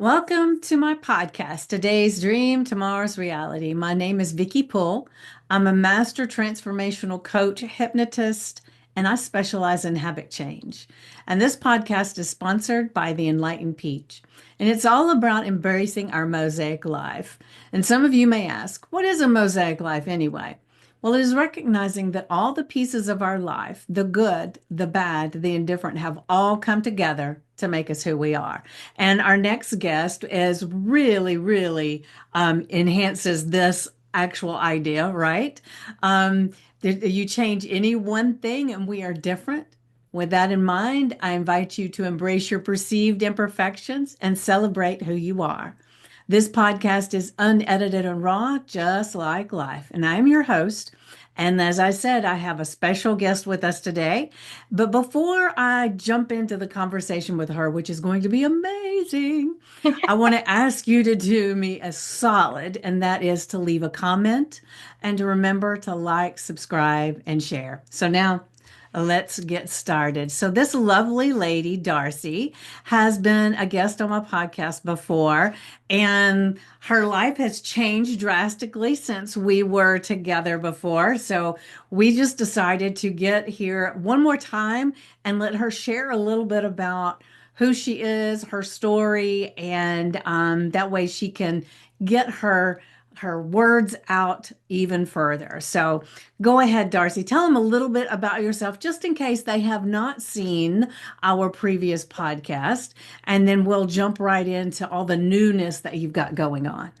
Welcome to my podcast, Today's Dream, Tomorrow's Reality. My name is Vicky Poole. I'm a master transformational coach, hypnotist, and I specialize in habit change. And this podcast is sponsored by the Enlightened Peach. And it's all about embracing our mosaic life. And some of you may ask, what is a mosaic life anyway? Well, it is recognizing that all the pieces of our life, the good, the bad, the indifferent, have all come together to make us who we are. And our next guest is really enhances this actual idea, right? Um, you change any one thing and we are different. With that in mind, I invite you to embrace your perceived imperfections and celebrate who you are. This podcast is unedited and raw, just like life. And I'm your host. And as I said, I have a special guest with us today. But before I jump into the conversation with her, which is going to be amazing, I want to ask you to do me a solid, and that is to leave a comment and to remember to like, subscribe, and share. So now let's get started. So, this lovely lady, Darci, has been a guest on my podcast before, and her life has changed drastically since we were together before. So, we just decided to get here one more time and let her share a little bit about who she is, her story, and that way she can get her words out even further. So go ahead, Darci. Tell them a little bit about yourself, just in case they have not seen our previous podcast, and then we'll jump right into all the newness that you've got going on.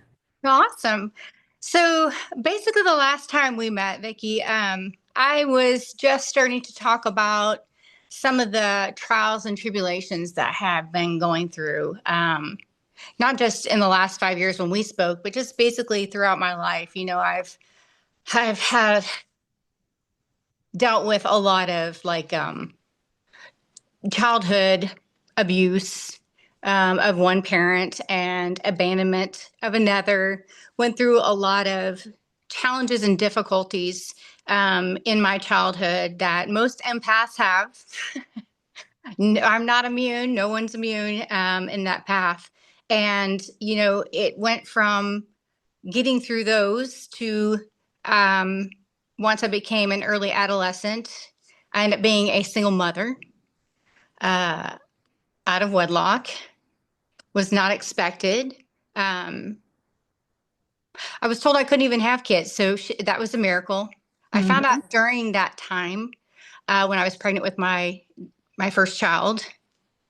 Awesome. So basically, the last time we met, Vicky, I was just starting to talk about some of the trials and tribulations that I have been going through, not just in the last 5 years when we spoke, but just basically throughout my life. I've had dealt with a lot of childhood abuse of one parent and abandonment of another. Went through a lot of challenges and difficulties in my childhood that most empaths have. I'm not immune. No one's immune in that path. And, it went from getting through those to once I became an early adolescent, I ended up being a single mother uh, out of wedlock. Was not expected. Um, I was told I couldn't even have kids, so that was a miracle. I found Mhm. out during that time when I was pregnant with my first child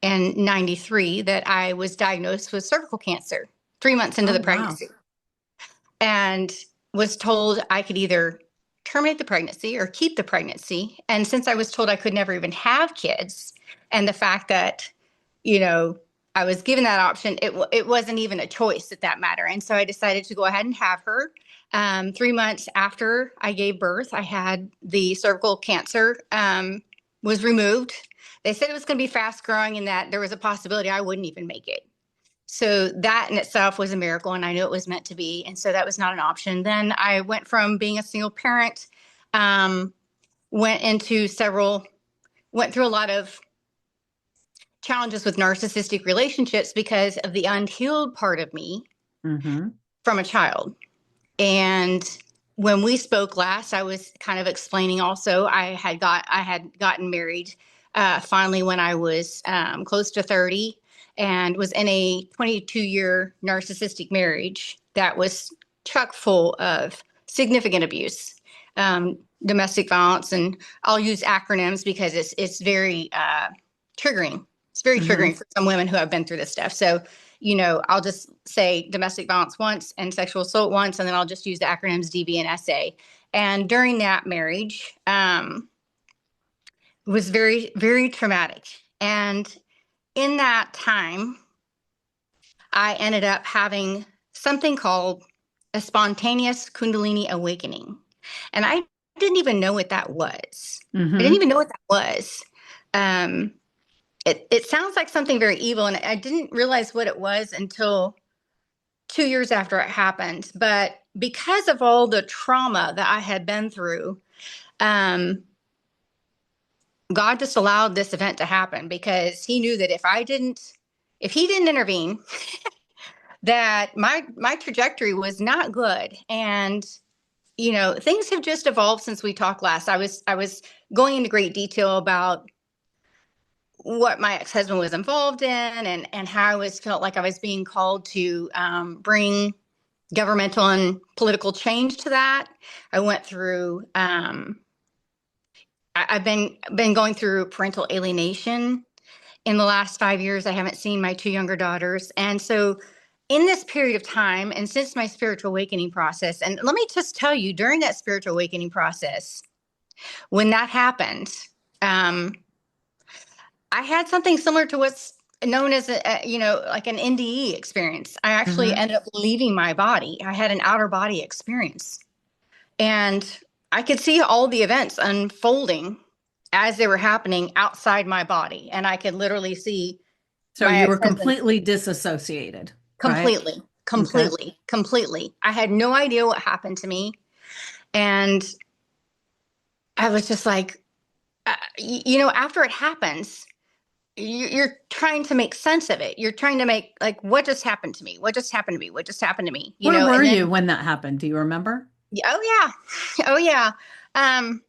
in '93 that I was diagnosed with cervical cancer 3 months into Oh, the wow. pregnancy, and was told I could either terminate the pregnancy or keep the pregnancy. And since I was told I could never even have kids, and the fact that you know, I was given that option. It wasn't even a choice at that matter. And so I decided to go ahead and have her. 3 months after I gave birth, I had the cervical cancer was removed. They said it was going to be fast growing and that there was a possibility I wouldn't even make it. So that in itself was a miracle, and I knew it was meant to be. And so that was not an option. Then I went from being a single parent, um, went into went through a lot of challenges with narcissistic relationships because of the unhealed part of me Hmm. from a child. And when we spoke last, I was kind of explaining also I had gotten married finally when I was close to 30 and was in a 22-year narcissistic marriage that was chock full of significant abuse, domestic violence, and I'll use acronyms because it's very triggering. It's very Hmm. triggering for some women who have been through this stuff. So, I'll just say domestic violence once and sexual assault once, and then I'll just use the acronyms DV and SA. And during that marriage, was very, very traumatic. And in that time, I ended up having something called a spontaneous Kundalini awakening. And I didn't even know what that was. I didn't Hmm. even know what that was. Um, it sounds like something very evil, and I didn't realize what it was until 2 years after it happened. But because of all the trauma that I had been through, um, God just allowed this event to happen because He knew that if He didn't intervene, that my trajectory was not good. And things have just evolved since we talked last. I was going into great detail about what my ex-husband was involved in, and how I was felt like I was being called to bring governmental and political change to that. I went through I've been going through parental alienation in the last 5 years. I haven't seen my two younger daughters. And so in this period of time, and since my spiritual awakening process, and let me just tell you, during that spiritual awakening process, when that happened, um, I had something similar to what's known as like an NDE experience. I actually Hmm. ended up leaving my body. I had an outer body experience, and I could see all the events unfolding as they were happening outside my body. And I could literally see So my you were ex-husband completely disassociated, right? completely, Okay. completely, completely. I had no idea what happened to me. And I was just like, after it happens, you're trying to make sense of it. You're trying to make, like, what just happened to me? What just happened to me? What just happened to me? Where were And you then, when that happened? Do you remember? oh yeah, oh yeah. Um,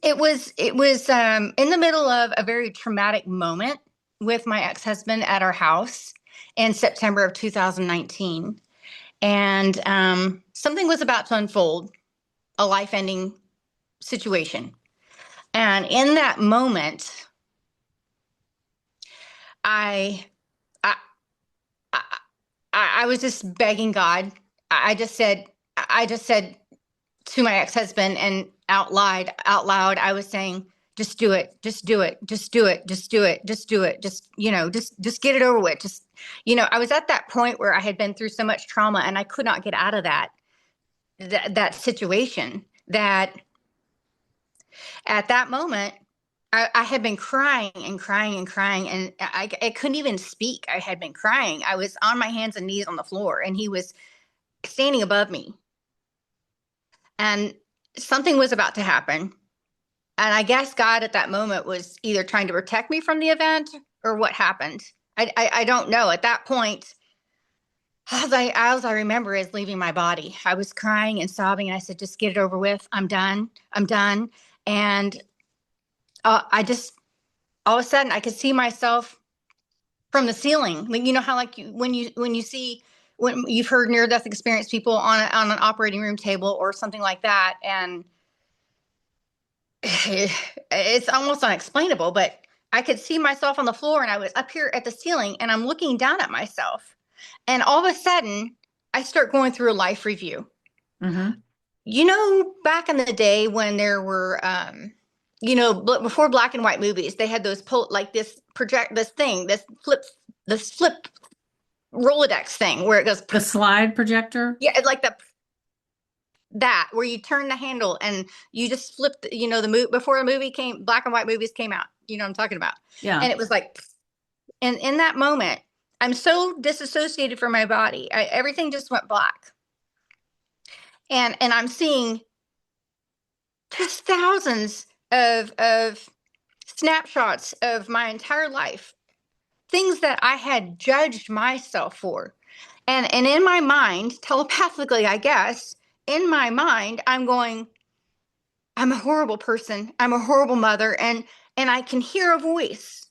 it was in the middle of a very traumatic moment with my ex-husband at our house in September of 2019. And something was about to unfold, a life-ending situation. And in that moment, I, I, I, I was just begging God. I just said to my ex-husband, and out loud, I was saying, just do it, just do it, just do it, just do it, just do it, just get it over with. Just, I was at that point where I had been through so much trauma, and I could not get out of that situation. That at that moment, I had been crying and crying and crying, and I couldn't even speak. I had been crying. I was on my hands and knees on the floor, and he was standing above me, and something was about to happen. And I guess God at that moment was either trying to protect me from the event or what happened. I don't know. At that point, all I remember is leaving my body. I was crying and sobbing, and I said, "Just get it over with. I'm done. I'm done." And I just all of a sudden I could see myself from the ceiling. Like, how, like, when you see, when you've heard near death experience people on an operating room table or something like that, and it's almost unexplainable, but I could see myself on the floor, and I was up here at the ceiling, and I'm looking down at myself. And all of a sudden, I start going through a life review. Hmm. Back in the day when there were, before black and white movies, they had those like this flip Rolodex thing where it goes, The slide projector? yeah, like that where you turn the handle and you just flip, the movie before the movie came, black and white movies came out. You know what I'm talking about? Yeah. And it was like, and in that moment, I'm so disassociated from my body. Everything just went black, and I'm seeing just thousands of snapshots of my entire life, things that I had judged myself for. And in my mind, telepathically, I guess, in my mind, I'm going, I'm a horrible person. I'm a horrible mother. And I can hear a voice.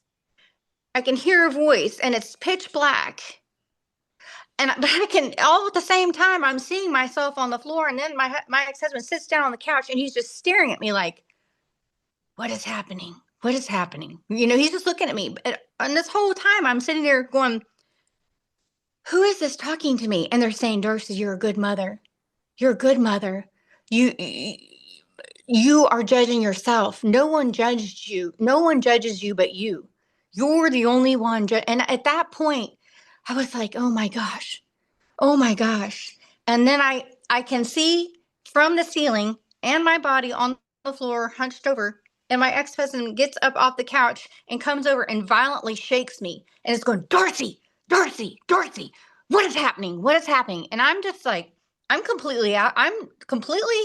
I can hear a voice, and it's pitch black. But I can, all at the same time, I'm seeing myself on the floor, and then my ex-husband sits down on the couch, and he's just staring at me like, what is happening? What is happening? He's just looking at me. And this whole time I'm sitting there going, who is this talking to me? And they're saying, Darci, you're a good mother. You're a good mother. You are judging yourself. No one judged you. No one judges you but you. You're the only one. And at that point, I was like, oh my gosh. Oh my gosh. And then I can see from the ceiling and my body on the floor, hunched over. And my ex-husband gets up off the couch and comes over and violently shakes me and is going, Darci, Darci, Darci, what is happening? What is happening? And I'm just like, I'm completely out. I'm completely,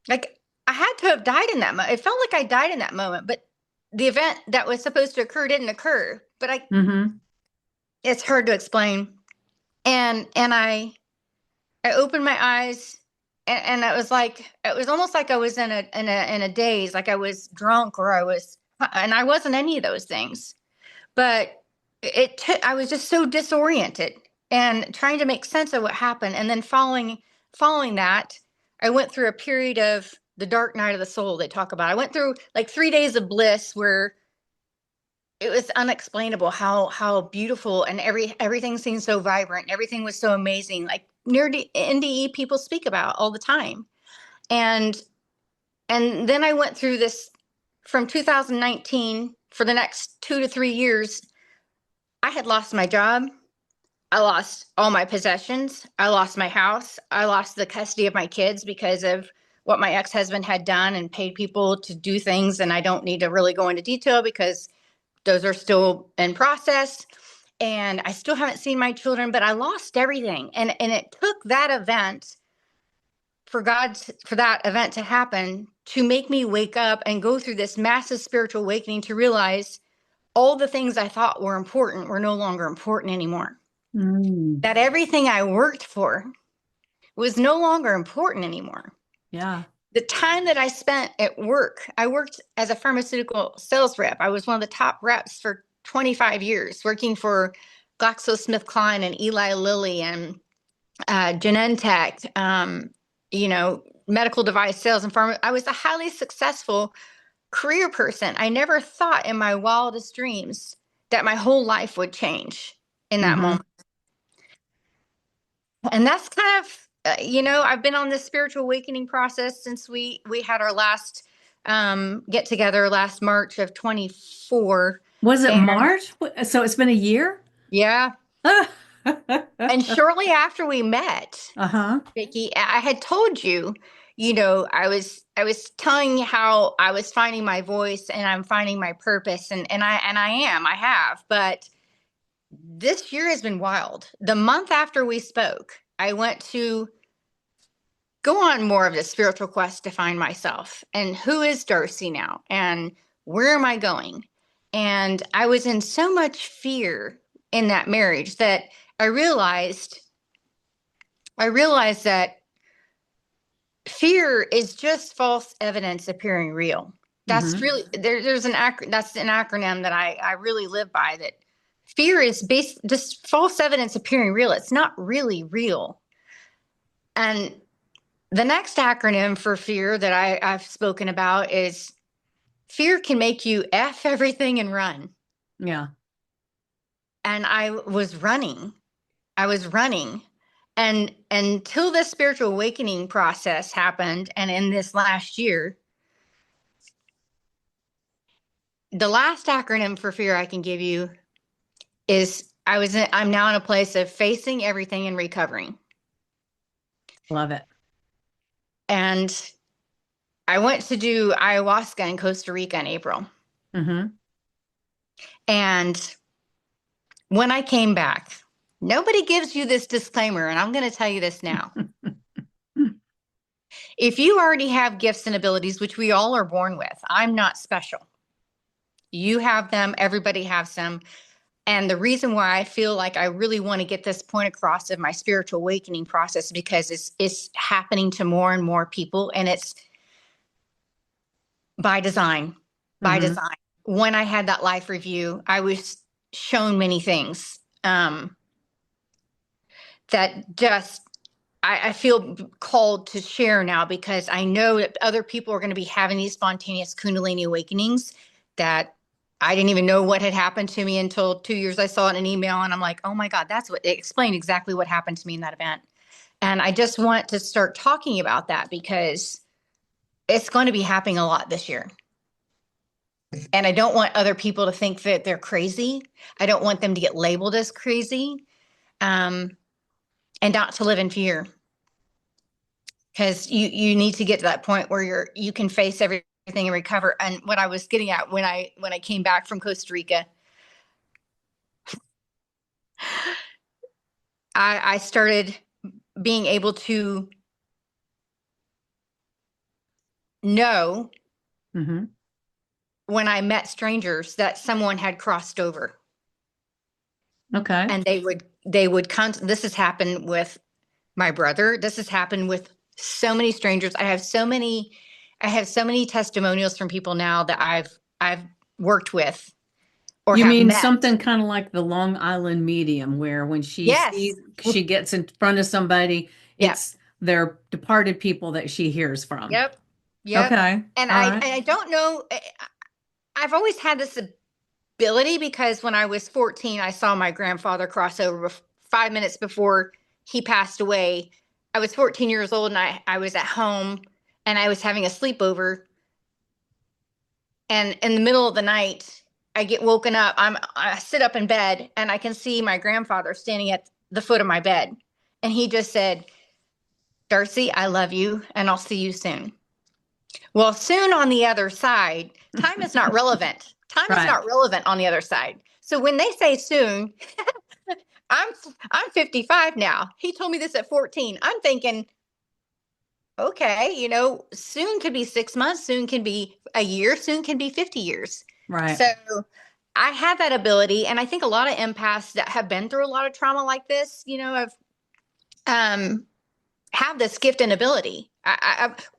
like, I had to have died in that moment. It felt like I died in that moment, but the event that was supposed to occur didn't occur. But Hmm. it's hard to explain. And I opened my eyes, and it was almost like I was in a daze, like I was drunk, or and I wasn't any of those things. But I was just so disoriented and trying to make sense of what happened. And then following that, I went through a period of the dark night of the soul they talk about. I went through like 3 days of bliss where it was unexplainable how beautiful, and everything seemed so vibrant. Everything was so amazing, like near NDE people speak about all the time. And then I went through this from 2019 for the next 2 to 3 years. I had lost my job. I lost all my possessions. I lost my house. I lost the custody of my kids because of what my ex-husband had done and paid people to do things. And I don't need to really go into detail because those are still in process. And I still haven't seen my children, but I lost everything. And it took that event for that event to happen to make me wake up and go through this massive spiritual awakening to realize all the things I thought were important were no longer important anymore. Mm. That everything I worked for was no longer important anymore. Yeah. The time that I spent at work, I worked as a pharmaceutical sales rep. I was one of the top reps for 25 years, working for GlaxoSmithKline and Eli Lilly and Genentech, medical device sales and pharma. I was a highly successful career person. I never thought in my wildest dreams that my whole life would change in that Mm-hmm. moment. And that's kind of, I've been on this spiritual awakening process since we had our last get together last March of 24. Was it And March? So it's been a year? yeah, and shortly after we met, Uh-huh. Vicki, I had told you, I was telling you how I was finding my voice and I'm finding my purpose, and I have, but this year has been wild. The month after we spoke, I went to go on more of the spiritual quest to find myself and who is Darci now and where am I going? And I was in so much fear in that marriage that I realized I realized that fear is just false evidence appearing real. That's Mm-hmm. really that's an acronym that I really live by, that fear is based just false evidence appearing real. It's not really real. And the next acronym for fear that I've spoken about is fear can make you F everything and run. Yeah. And I was running. And until this spiritual awakening process happened, and in this last year, the last acronym for fear I can give you is I'm now in a place of facing everything and recovering. Love it. And I went to do ayahuasca in Costa Rica in April. Mm-hmm. And when I came back, nobody gives you this disclaimer, and I'm going to tell you this now. If you already have gifts and abilities, which we all are born with, I'm not special. You have them, everybody has them. And the reason why I feel like I really want to get this point across of my spiritual awakening process, because it's happening to more and more people, and it's by design. By Mm-hmm. design. When I had that life review, I was shown many things that just I feel called to share now, because I know that other people are going to be having these spontaneous Kundalini awakenings that I didn't even know what had happened to me until 2 years. I saw it in an email and I'm like, oh my God, that's what it explained exactly what happened to me in that event. And I just want to start talking about that because it's going to be happening a lot this year. And I don't want other people to think that they're crazy. I don't want them to get labeled as crazy, and not to live in fear. Because you need to get to that point where you can face everything and recover. And what I was getting at when I came back from Costa Rica, I started being able to know Mm-hmm. when I met strangers that someone had crossed over. Okay. And they would come. This has happened with my brother. This has happened with so many strangers. I have so many testimonials from people now that I've worked with or You have mean met. something kind of like the Long Island medium, where when Yes. she gets in front of somebody, Yep. it's their departed people that she hears from. Yep. Yep. Okay. And All I right. and I don't know. I've always had this ability because when I was 14, I saw my grandfather cross over 5 minutes before he passed away. I was 14 years old and I was at home and I was having a sleepover. And in the middle of the night, I get woken up. I sit up in bed and I can see my grandfather standing at the foot of my bed. And he just said, "Darci, I love you and I'll see you soon." Well, soon on the other side, time is not relevant. Time is Right. not relevant on the other side. So when they say soon, I'm I'm 55 now. He told me this at 14. I'm thinking, okay, soon could be 6 months, soon can be a year, soon can be 50 years. Right. So I have that ability, and I think a lot of empaths that have been through a lot of trauma like this, um, have this gift and ability.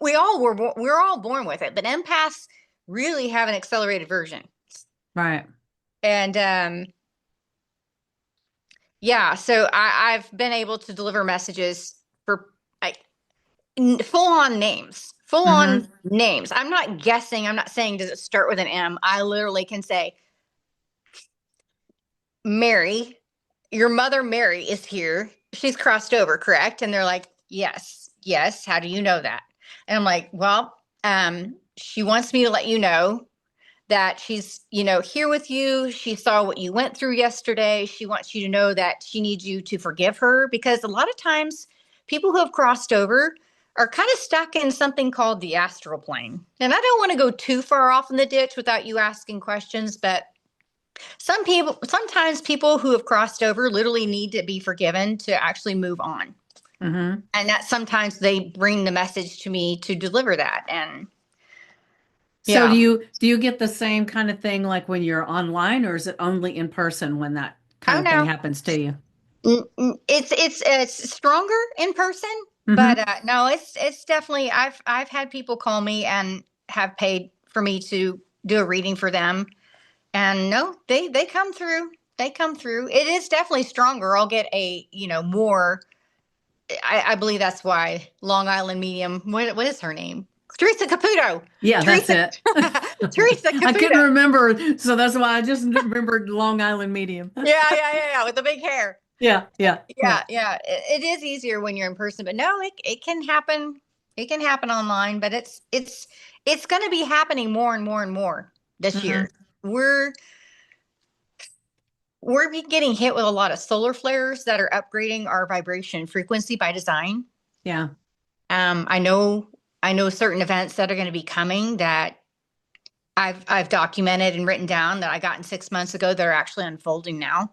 We're all born with it, but empaths really have an accelerated version. Right. And yeah, so I've been able to deliver messages for like full on names, full Mm-hmm. on names. I'm not guessing. I'm not saying does it start with an M. I literally can say Mary, your mother Mary is here. She's crossed over, correct? And they're like, yes, yes. How do you know that? And I'm like, well, she wants me to let you know that she's, here with you. She saw what you went through yesterday. She wants you to know that she needs you to forgive her because a lot of times people who have crossed over are kind of stuck in something called the astral plane. And I don't want to go too far off in the ditch without you asking questions, but sometimes people who have crossed over literally need to be forgiven to actually move on. Mm-hmm. And that sometimes they bring the message to me to deliver that. And So yeah, do you get the same kind of thing like when you're online, or is it only in person when that kind oh of thing no, happens to you? it's stronger in person, but Mm-hmm. no, it's definitely I've had people call me and have paid for me to do a reading for them, and no, they come through. They come through. It is definitely stronger. I'll get a more. I believe that's why Long Island medium. What is her name? Teresa Caputo. Yeah, that's Teresa it. Teresa I couldn't Caputo. remember, so that's why I just remembered Long Island medium. Yeah, with the big hair. Yeah, yeah, yeah. Yeah. It is easier when you're in person, but no, it can happen. It can happen online, but it's going to be happening more and more and more this Hmm. year. We're we're getting hit with a lot of solar flares that are upgrading our vibration frequency by design. Yeah. I know certain events that are going to be coming that I've documented and written down that I got in 6 months ago that are actually unfolding now.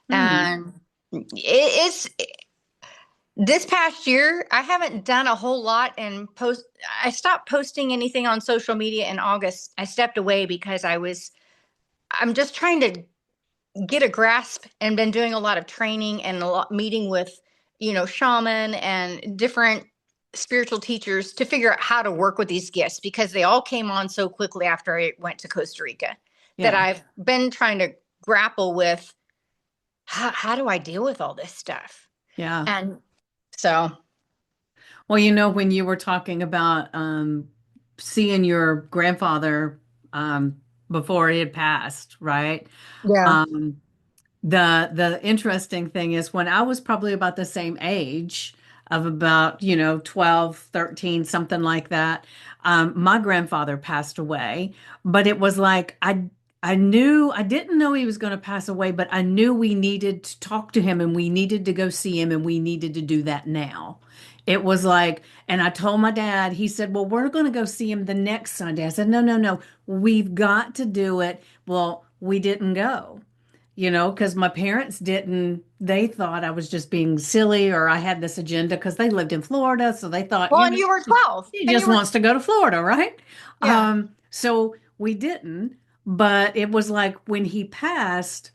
Hmm. And it's this past year, I haven't done a whole lot and post. I stopped posting anything on social media in August. I stepped away because I'm just trying to get a grasp and been doing a lot of training and a lot meeting with, shaman and different spiritual teachers to figure out how to work with these gifts because they all came on so quickly after I went to Costa Rica that Yeah. I've been trying to grapple with how do I deal with all this stuff? Yeah. And so, Well, when you were talking about seeing your grandfather before he had passed, right? yeah. Um, the interesting thing is when I was probably about the same age of about, 12, 13, something like that, my grandfather passed away, but it was like I didn't know he was going to pass away, but I knew we needed to talk to him and we needed to go see him and we needed to do that now. It was like, and I told my dad, he said, "Well, we're going to go see him the next Sunday." I said, "No, no, no. We've got to do it." Well, we didn't go, because my parents didn't, they thought I was just being silly or I had this agenda because they lived in Florida. So they thought, Well, and you were 12, he and just you were, wants to go to Florida, right? yeah. So we didn't, but it was like when he passed,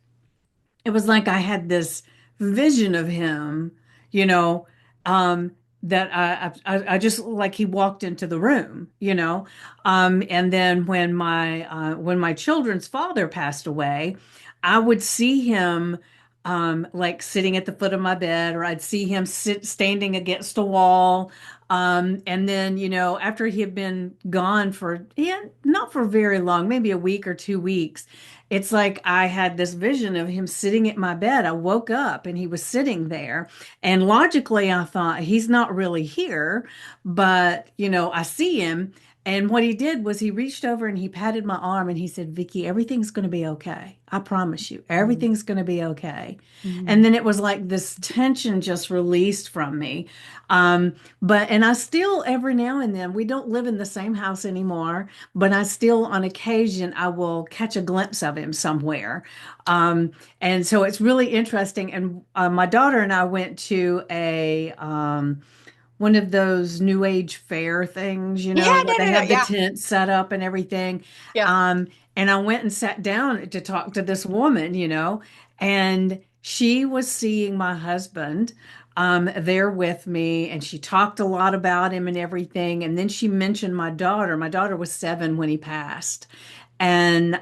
it was like I had this vision of him, you know, um, that I just like he walked into the room, and then when my children's father passed away, I would see him like sitting at the foot of my bed, or I'd see him standing against a wall. And then, after he had been gone for, yeah, not for very long, maybe a week or 2 weeks, it's like I had this vision of him sitting at my bed. I woke up and he was sitting there. And logically, I thought, he's not really here, but, I see him. And what he did was he reached over and he patted my arm and he said, Vicky, everything's going to be okay. I promise you, Mm, everything's going to be okay. And mm. then it was like this tension just released from me. And I still, every now and then, we don't live in the same house anymore, but I still, on occasion, I will catch a glimpse of him somewhere. And so it's really interesting. And my daughter and I went to a one of those new age fair things, Yeah, where no, they no, no. have the Yeah, tent set up and everything. yeah. Um, and I went and sat down to talk to this woman, and she was seeing my husband there with me, and she talked a lot about him and everything. And then she mentioned my daughter. My daughter was 7 when he passed. And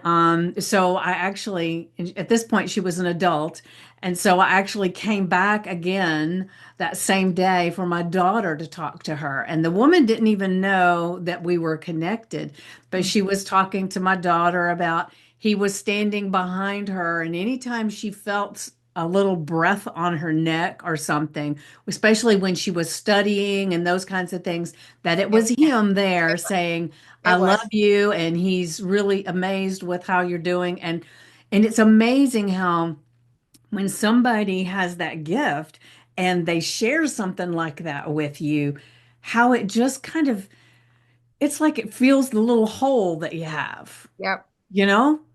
so I actually, at this point, she was an adult. And so I actually came back again that same day for my daughter to talk to her. And the woman didn't even know that we were connected, but Mm, she was talking to my daughter about he was standing behind her. And anytime she felt a little breath on her neck or something, especially when she was studying and those kinds of things, that it yeah, was him it there was. saying, I It love was. you. And he's really amazed with how you're doing. And it's amazing how when somebody has that gift and they share something like that with you, how it just kind of, it's like it fills the little hole that you have, Yep,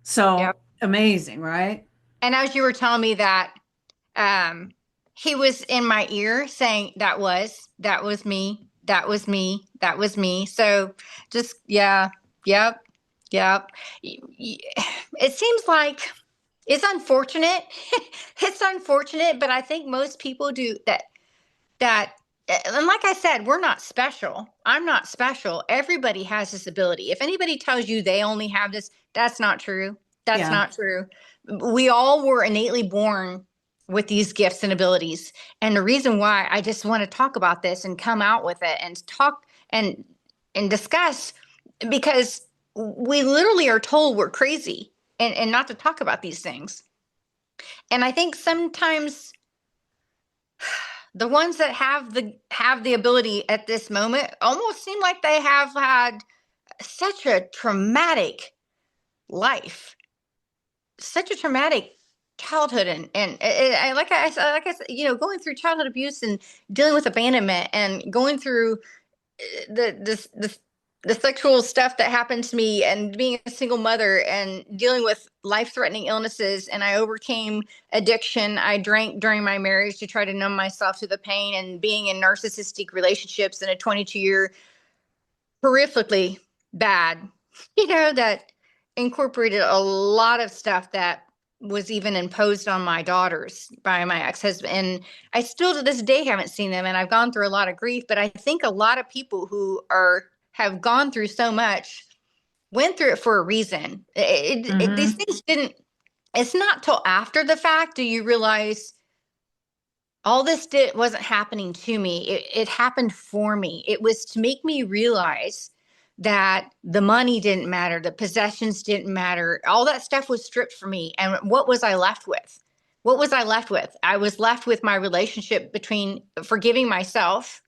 So yep. amazing, right? And as you were telling me that, um, he was in my ear saying, that was me, that was me, that was me. So just, yeah, yep, yep. It seems like it's unfortunate. It's unfortunate, but I think most people do that. And like I said, we're not special. I'm not special. Everybody has this ability. If anybody tells you they only have this, that's not true. That's Yeah, not true. We all were innately born with these gifts and abilities. And the reason why I just want to talk about this and come out with it and talk and discuss, because we literally are told we're crazy and not to talk about these things. And I think sometimes the ones that have the ability at this moment almost seem like they have had such a traumatic life, such a traumatic childhood, and like I said, going through childhood abuse and dealing with abandonment and going through the sexual stuff that happened to me and being a single mother and dealing with life-threatening illnesses, and I overcame addiction. I drank during my marriage to try to numb myself to the pain, and being in narcissistic relationships in a 22-year horrifically bad, that incorporated a lot of stuff that was even imposed on my daughters by my ex-husband. And I still to this day haven't seen them, and I've gone through a lot of grief, but I think a lot of people who are have gone through so much went through it for a reason. These hmm, things didn't, it's not till after the fact do you realize all this wasn't happening to me. It happened for me. It was to make me realize that the money didn't matter, the possessions didn't matter. All that stuff was stripped from me. And what was I left with? What was I left with? I was left with my relationship between forgiving myself.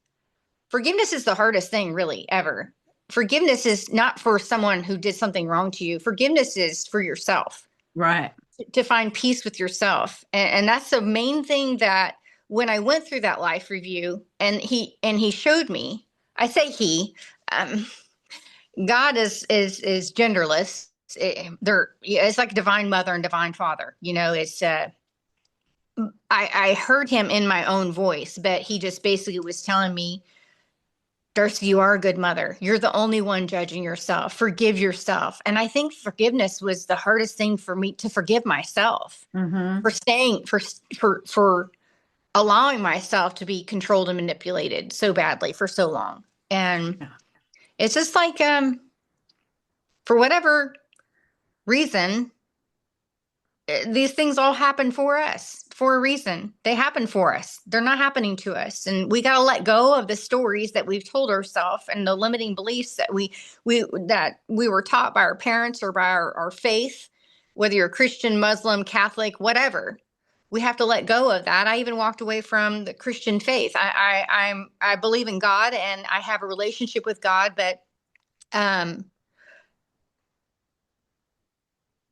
Forgiveness is the hardest thing, really, ever. Forgiveness is not for someone who did something wrong to you. Forgiveness is for yourself, right. to find peace with yourself. And that's the main thing that when I went through that life review and he showed me, I say he, um, God is genderless. It's like divine mother and divine father. I heard him in my own voice, but he just basically was telling me, Darci, you are a good mother. You're the only one judging yourself. Forgive yourself. And I think forgiveness was the hardest thing for me to forgive myself Mm-hmm. for staying for allowing myself to be controlled and manipulated so badly for so long. And Yeah. it's just like for whatever reason, these things all happen for us for a reason. They happen for us. They're not happening to us. And we got to let go of the stories that we've told ourselves and the limiting beliefs that we were taught by our parents or by our faith, whether you're Christian, Muslim, Catholic, whatever. We have to let go of that. I even walked away from the Christian faith. I believe in God and I have a relationship with God, but um,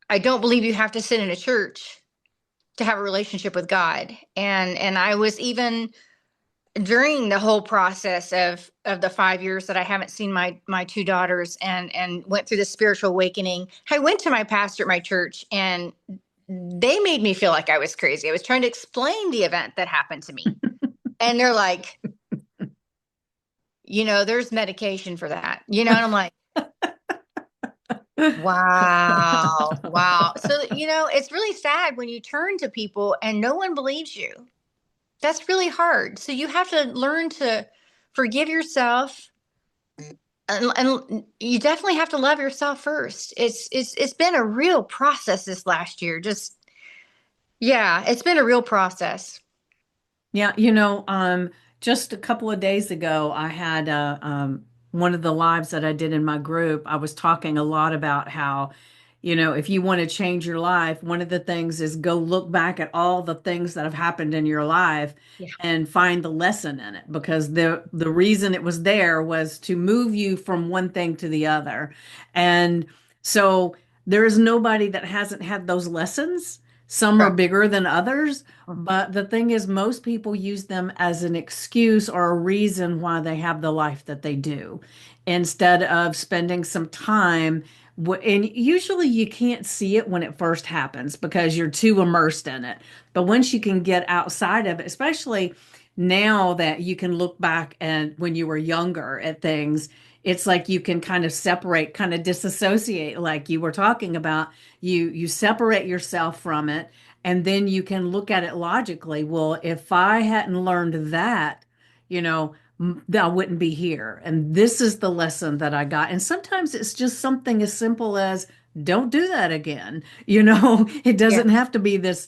I don't believe you have to sit in a church to have a relationship with God. And I was even during the whole process of the 5 years that I haven't seen my two daughters and went through the spiritual awakening. I went to my pastor at my church and they made me feel like I was crazy. I was trying to explain the event that happened to me. And they're like, there's medication for that, and I'm like, wow, wow. So, it's really sad when you turn to people and no one believes you. That's really hard. So you have to learn to forgive yourself, and you definitely have to love yourself first. It's been a real process this last year. Just yeah, it's been a real process. Yeah, just a couple of days ago, I had one of the lives that I did in my group. I was talking a lot about how, if you want to change your life, one of the things is go look back at all the things that have happened in your life Yeah, and find the lesson in it, because the reason it was there was to move you from one thing to the other. And so there is nobody that hasn't had those lessons. Some are correct. bigger than others. But the thing is, most people use them as an excuse or a reason why they have the life that they do, instead of spending some time. And usually you can't see it when it first happens because you're too immersed in it. But once you can get outside of it, especially now that you can look back and when you were younger at things, it's like you can kind of separate, kind of disassociate, like you were talking about. You separate yourself from it, and then you can look at it logically. Well, if I hadn't learned that, I wouldn't be here. And this is the lesson that I got. And sometimes it's just something as simple as don't do that again. It Yeah. doesn't have to be this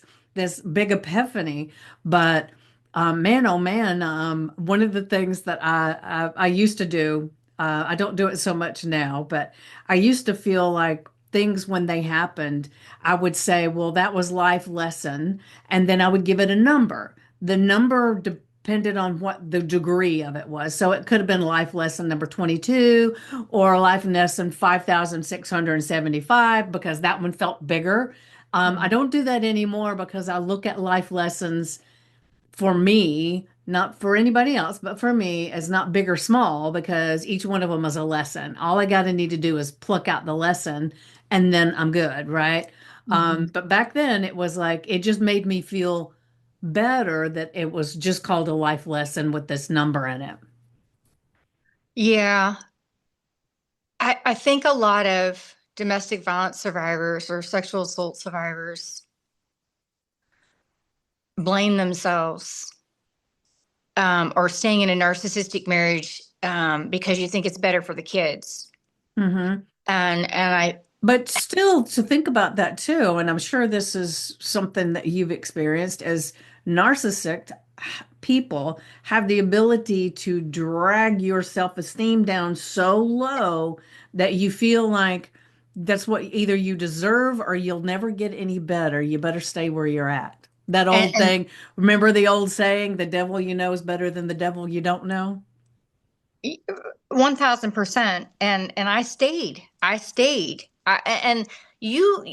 big epiphany, but man, oh man, one of the things that I used to do, I don't do it so much now, but I used to feel like things when they happened, I would say, well, that was life lesson. And then I would give it a number. The number depended on what the degree of it was. So it could have been life lesson number 22 or life lesson 5,675 because that one felt bigger. I Mhm. don't do that anymore because I look at life lessons for me, not for anybody else, but for me, as not big or small because each one of them is a lesson. All I got to need to do is pluck out the lesson and then I'm good, right? Mhm. But back then it was like it just made me feel better that it was just called a life lesson with this number in it. Yeah. I think a lot of domestic violence survivors or sexual assault survivors blame themselves or staying in a narcissistic marriage because you think it's better for the kids. Hmm. And I But still, to think about that too, and I'm sure this is something that you've experienced as narcissistic people have the ability to drag your self-esteem down so low that you feel like that's what either you deserve or you'll never get any better. You better stay where you're at. That old and thing, remember the old saying, the devil you know is better than the devil you don't know? 1000%. And I stayed. And you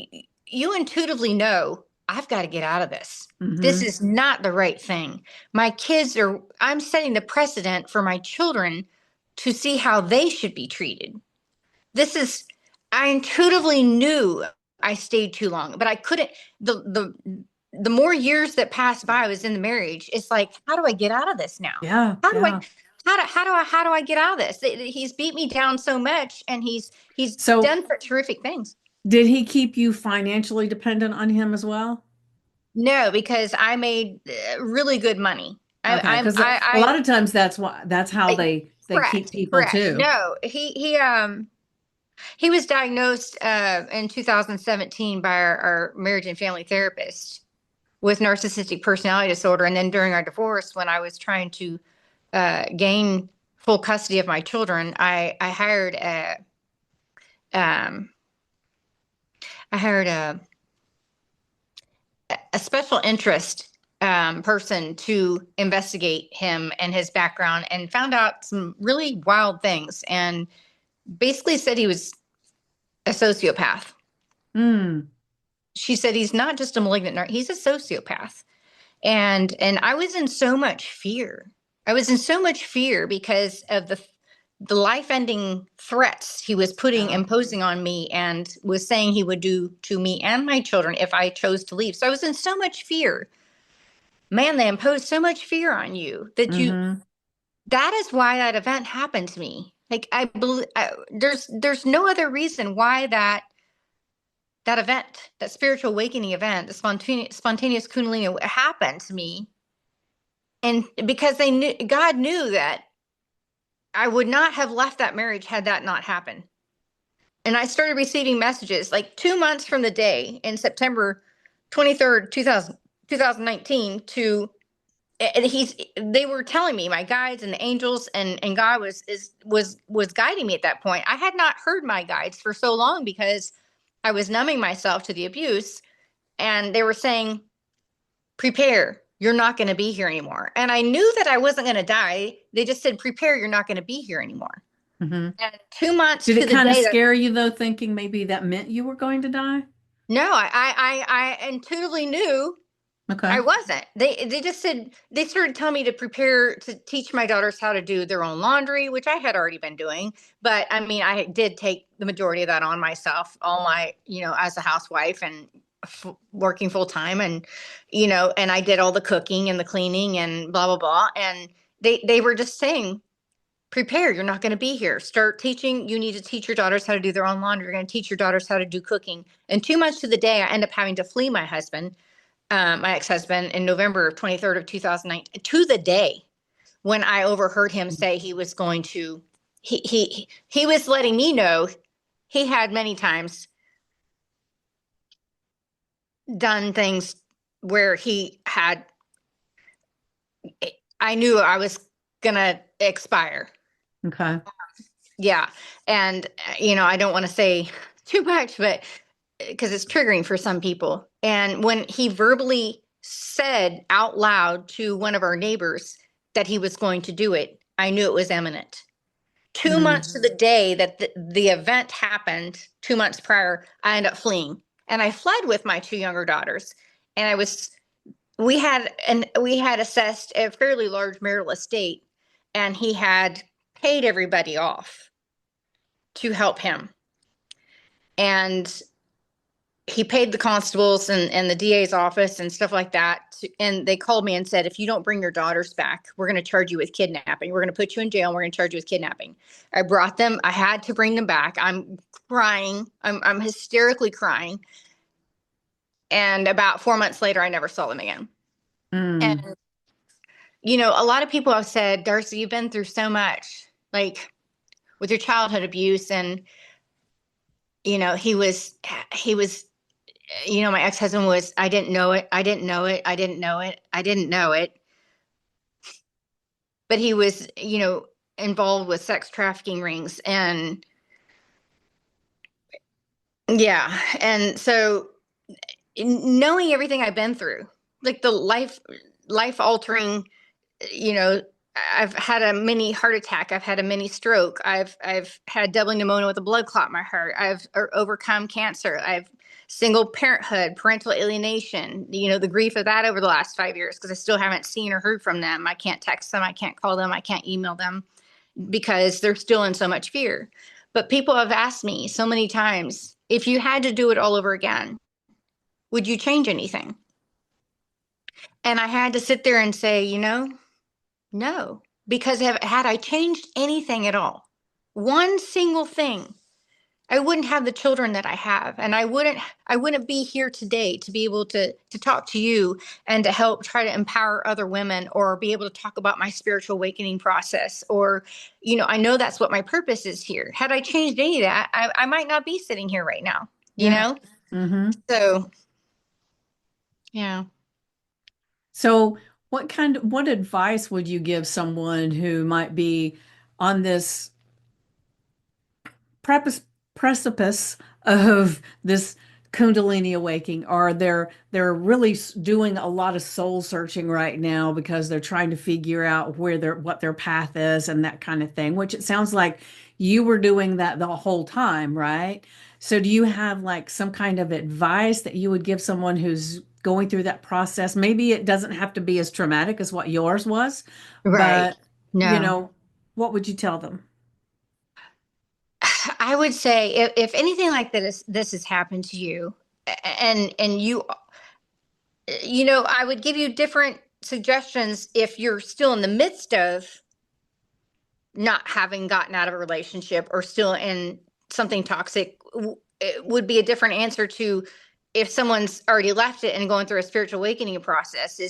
intuitively know I've got to get out of this. This Hmm. is not the right thing. I'm setting the precedent for my children to see how they should be treated. This is, I intuitively knew I stayed too long, but I couldn't, the more years that passed by I was in the marriage, it's like, how do I get out of this now? Yeah, How do I, yeah. how do I get out of this? He's beat me down so much, and he's So done such terrific things. did he keep you financially dependent on him as well? No, because I made really good money. Okay, because a lot of times that's how I they keep people correct. too. No, he was diagnosed in 2017 by our marriage and family therapist with narcissistic personality disorder. And then during our divorce, when I was trying to gain full custody of my children, um, I hired a special interest person to investigate him and his background, and found out some really wild things, and basically said he was a sociopath. Mm, She said he's not just a malignant he's a sociopath. And I was in so much fear. I was in so much fear because of the life-ending threats he was yeah. imposing on me, and was saying he would do to me and my children if I chose to leave. So I was in so much fear. Man, they impose so much fear on you that Mm-hmm. that is why that event happened to me. Like, I believe there's no other reason why that event, that spiritual awakening event, the spontaneous kundalini happened to me. And because God knew that I would not have left that marriage had that not happened. And I started receiving messages like 2 months from the day in September 23rd, 2019, to they were telling me, my guides and the angels and God was guiding me at that point. I had not heard my guides for so long because I was numbing myself to the abuse, and they were saying, prepare, you're not going to be here anymore. And I knew that I wasn't going to die. They just said, prepare, you're not going to be here anymore. Mm-hmm. And 2 months Did to it the kind of day that, scare you though, thinking maybe that meant you were going to die? no, I intuitively knew I Okay. wasn't. They just said, they started telling me to prepare to teach my daughters how to do their own laundry, which I had already been doing. But I mean, I did take the majority of that on myself, all my, as a housewife, and working full time, and and I did all the cooking and the cleaning and blah blah blah. And they were just saying, prepare, you're not going to be here. Start teaching. You need to teach your daughters how to do their own laundry. You're going to teach your daughters how to do cooking. And 2 months to the day, I end up having to flee my husband, my ex-husband, in November of 23rd of 2019, to the day when I overheard him say he was going to, he was letting me know he had many times done things where I knew I was gonna expire. Okay. Yeah. And I don't want to say too much, but because it's triggering for some people. And when he verbally said out loud to one of our neighbors that he was going to do it, I knew it was imminent. 2 months to the day that the event happened, 2 months prior, I ended up fleeing. And I fled with my two younger daughters. And we had assessed a fairly large marital estate, and he had paid everybody off to help him. And he paid the constables and the DA's office and stuff like that. And they called me and said, if you don't bring your daughters back, we're going to charge you with kidnapping. We're going to put you in jail. And we're going to charge you with kidnapping. I brought them. I had to bring them back. I'm crying. I'm hysterically crying. And about 4 months later, I never saw them again. Mm. And, a lot of people have said, Darci, you've been through so much, like with your childhood abuse. And, he was my ex-husband was, I didn't know it. I didn't know it. I didn't know it. I didn't know it. But he was, involved with sex trafficking rings. And yeah. And so knowing everything I've been through, like the life altering, you know, I've had a mini heart attack. I've had a mini stroke. I've had double pneumonia with a blood clot in my heart. I've overcome cancer. I've single parenthood, parental alienation, the grief of that over the last 5 years, because I still haven't seen or heard from them. I can't text them. I can't call them. I can't email them because they're still in so much fear. But people have asked me so many times, if you had to do it all over again, would you change anything? And I had to sit there and say, no. because had I changed anything at all, one single thing, I wouldn't have the children that I have, and I wouldn't be here today to be able to talk to you and to help try to empower other women, or be able to talk about my spiritual awakening process, or I know that's what my purpose is here. Had I changed any of that, I might not be sitting here right now, you Yeah. know? Hmm. So, yeah. So, what advice would you give someone who might be on this precipice precipice of this Kundalini awakening, or they're really doing a lot of soul searching right now because they're trying to figure out what their path is and that kind of thing, which it sounds like you were doing that the whole time, right? So do you have like some kind of advice that you would give someone who's going through that process? Maybe it doesn't have to be as traumatic as what yours was, Right. but you No. know, what would you tell them? I would say, if anything like this has happened to you, and I would give you different suggestions if you're still in the midst of not having gotten out of a relationship, or still in something toxic. It would be a different answer to if someone's already left it and going through a spiritual awakening process.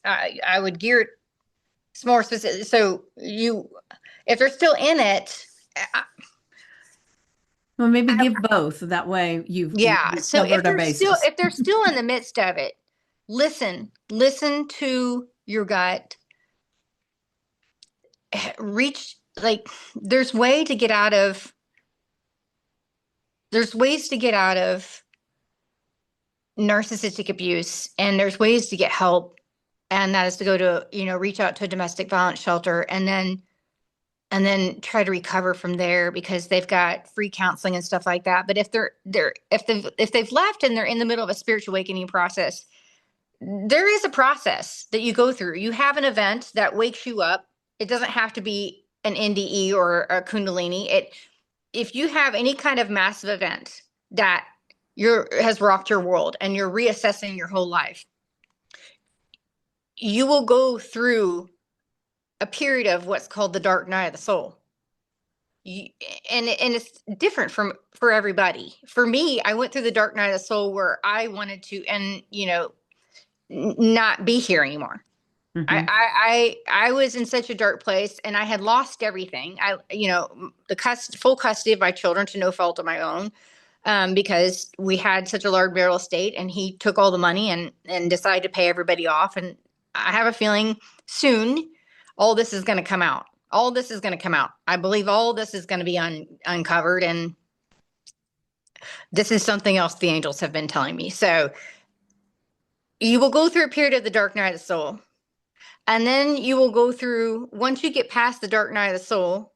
I would gear it more specific. So if they're still in it, I, Well, maybe give both. That way yeah. you've So covered our bases. if they're still in the midst of it, listen to your gut. Reach, like, there's way to get out of there's ways to get out of narcissistic abuse, and there's ways to get help, and that is to go to, reach out to a domestic violence shelter, and then try to recover from there, because they've got free counseling and stuff like that. But if they've left and they're in the middle of a spiritual awakening process, there is a process that you go through. You have an event that wakes you up. It doesn't have to be an NDE or a Kundalini. If you have any kind of massive event that has rocked your world, and you're reassessing your whole life, you will go through a period of what's called the dark night of the soul. You, and it's different for everybody. For me, I went through the dark night of the soul where I wanted to, and not be here anymore. I, Hmm. I I was in such a dark place, and I had lost everything. Full custody of my children, to no fault of my own, because we had such a large marital estate, and he took all the money and decided to pay everybody off. And I have a feeling soon all this is going to come out. All this is going to come out. I believe all this is going to be uncovered, and this is something else the angels have been telling me. So you will go through a period of the dark night of the soul. And then you will go through, once you get past the dark night of the soul,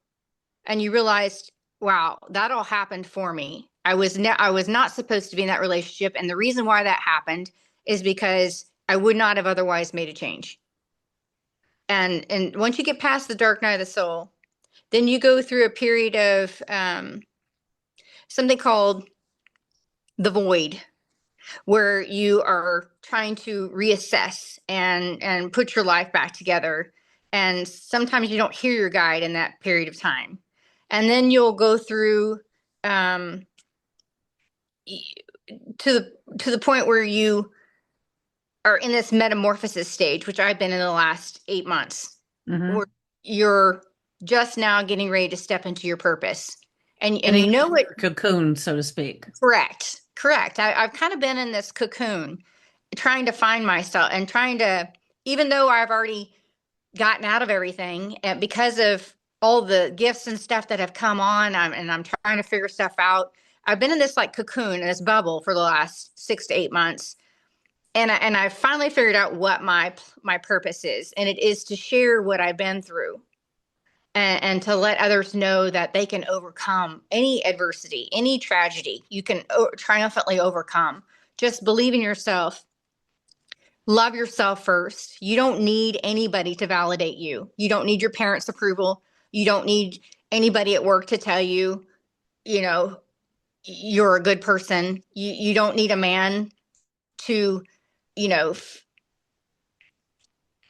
and you realize, wow, that all happened for me. I was not supposed to be in that relationship, and the reason why that happened is because I would not have otherwise made a change. And once you get past the dark night of the soul, then you go through a period of something called the void, where you are trying to reassess and put your life back together. And sometimes you don't hear your guide in that period of time. And then you'll go through um, to the point where you are in this metamorphosis stage, which I've been in the last 8 months, Hmm. where you're just now getting ready to step into your purpose. And Getting you know out of it. your cocoon, so to speak. Correct. I've kind of been in this cocoon, trying to find myself, and trying to, even though I've already gotten out of everything, and because of all the gifts and stuff that have come on, I'm trying to figure stuff out. I've been in this like cocoon, in this bubble, for the last 6 to 8 months, and I finally figured out what my purpose is, and it is to share what I've been through, and to let others know that they can overcome any adversity, any tragedy. You can triumphantly overcome. Just believe in yourself. Love yourself first. You don't need anybody to validate you. You don't need your parents' approval. You don't need anybody at work to tell you, you know, you're a good person. You don't need a man to, you know,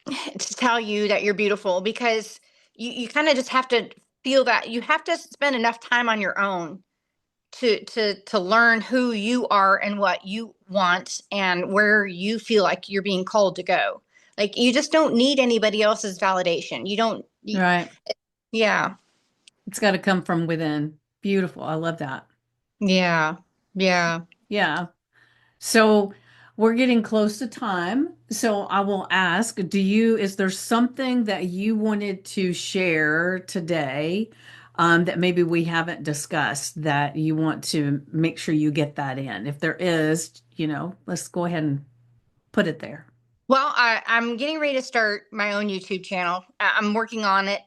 to tell you that you're beautiful, because you kind of just have to feel that you have to spend enough time on your own to learn who you are and what you want and where you feel like you're being called to go. Like you just don't need anybody else's validation. You don't Right. yeah. It's got to come from within. Beautiful. I love that. Yeah. Yeah. Yeah. So we're getting close to time. So I will ask, is there something that you wanted to share today, that maybe we haven't discussed that you want to make sure you get that in? If there is, let's go ahead and put it there. Well, I'm getting ready to start my own YouTube channel. I'm working on it.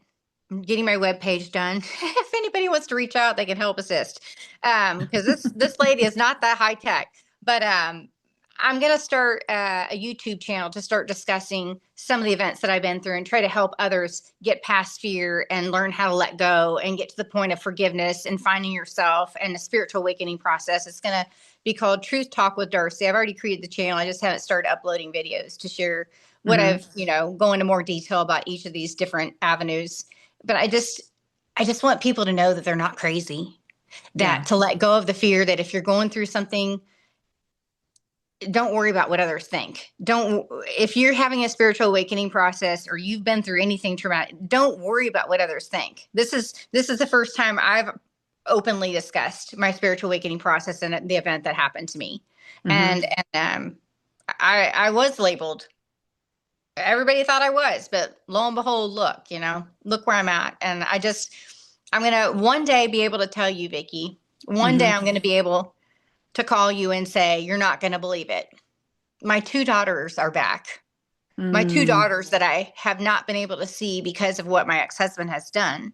I'm getting my webpage done. If anybody wants to reach out, they can help assist. Because this lady is not that high tech. But I'm gonna start a YouTube channel to start discussing some of the events that I've been through and try to help others get past fear and learn how to let go and get to the point of forgiveness and finding yourself and the spiritual awakening process. It's gonna be called Truth Talk with Darci. I've already created the channel. I just haven't started uploading videos to share what Hmm. I've, go into more detail about each of these different avenues. But I just want people to know that they're not crazy, that Yeah. to let go of the fear that if you're going through something, don't worry about what others think. Don't, if you're having a spiritual awakening process or you've been through anything traumatic, don't worry about what others think. This is the first time I've openly discussed my spiritual awakening process and the event that happened to me. Hmm. And I was labeled. Everybody thought I was, but lo and behold, look where I'm at. And I'm gonna one day be able to tell you, Vicki. One day Hmm. I'm gonna be able to call you and say, you're not gonna believe it. My two daughters are back. My two Mm. daughters that I have not been able to see because of what my ex-husband has done.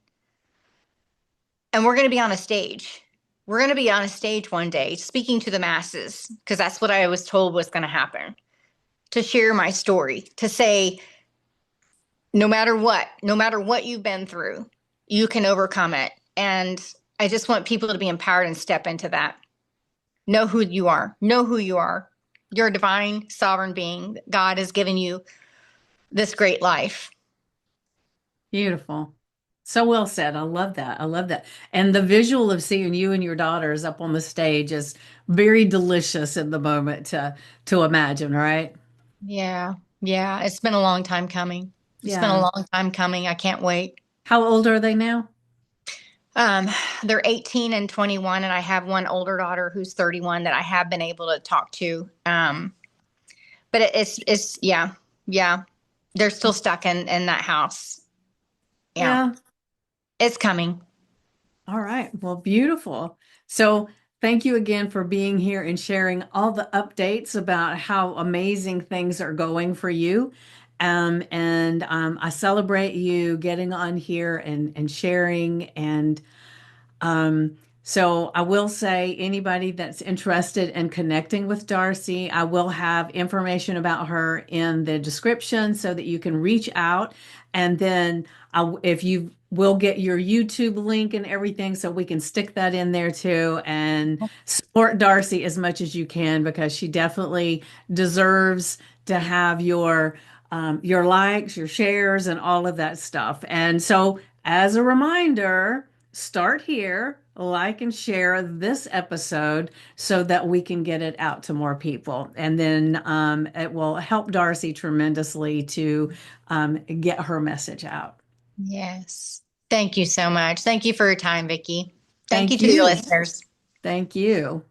And we're going to be on a stage. We're going to be on a stage one day speaking to the masses because that's what I was told was going to happen. To share my story, to say, no matter what you've been through, you can overcome it. And I just want people to be empowered and step into that. Know who you are. Know who you are. You're a divine, sovereign being. God has given you this great life. Beautiful. So well said. I love that. I love that. And the visual of seeing you and your daughters up on the stage is very delicious in the moment to imagine, right? Yeah. Yeah. It's been a long time coming. It's been a Yeah. long time coming. I can't wait. How old are they now? Um, they're 18 and 21, and I have one older daughter who's 31 that I have been able to talk to. But yeah, yeah. They're still stuck in that house. Yeah. Yeah. It's coming. All right. Well, beautiful. So thank you again for being here and sharing all the updates about how amazing things are going for you. And I celebrate you getting on here and sharing. So I will say anybody that's interested in connecting with Darci, I will have information about her in the description so that you can reach out. And then if you will get your YouTube link and everything, so we can stick that in there too and support Darci as much as you can because she definitely deserves to have your likes, your shares, and all of that stuff. And so as a reminder, start here, like and share this episode so that we can get it out to more people. And then it will help Darci tremendously to get her message out. Yes. Thank you so much. Thank you for your time, Vicki. Thank you Thank to your you. listeners. Thank you.